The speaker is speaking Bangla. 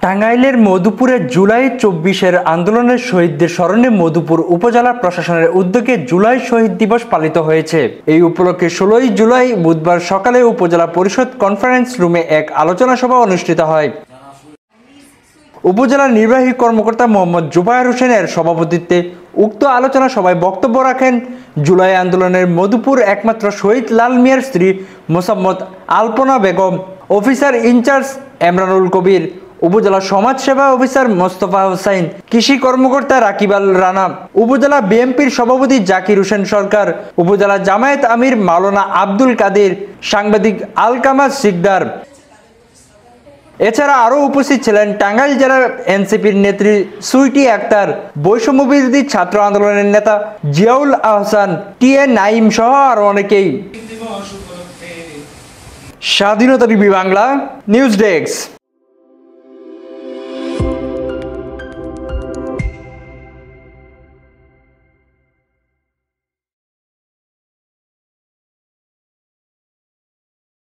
টাঙ্গাইলের মধুপুরে জুলাই ২৪-এর আন্দোলনের শহীদদের স্মরণে মধুপুর উপজেলা প্রশাসনের উদ্যোগে জুলাই শহীদ দিবস পালিত হয়েছে। এই উপলক্ষে ১৬ জুলাই বুধবার সকালে উপজেলা পরিষদ কনফারেন্স রুমে এক আলোচনা সভা অনুষ্ঠিত হয়। উপজেলা নির্বাহী কর্মকর্তা মোহাম্মদ জুবায়ের হোসেনের সভাপতিত্বে উক্ত আলোচনা সভায় বক্তব্য রাখেন জুলাই আন্দোলনের মধুপুর একমাত্র শহীদ লাল মিয়ার স্ত্রী মোসাম্মদ আলপনা বেগম, অফিসার ইনচার্জ এমরানুল কবির, উপজেলা সমাজসেবা অফিসার মোস্তফা হোসাইন, কৃষি কর্মকর্তা রাকিব আল রানা, উপজেলা বিএনপির সভাপতি জাকির হোসেন সরকার, উপজেলা জামায়াত আমির মাওলানা আব্দুল কাদের, সাংবাদিক আলকামাস সিকদার। এছাড়া আরও উপস্থিত ছিলেন টাঙ্গাইল জেলা এনসিপির নেত্রী সুইটি আক্তার, বৈষম্যবিরোধী ছাত্র আন্দোলনের নেতা জিয়াউল আহসান, টি.এ. নাইম সহ আরও অনেকেই। স্বাধীনতা টিভি বাংলা নিউজ ডেস্ক।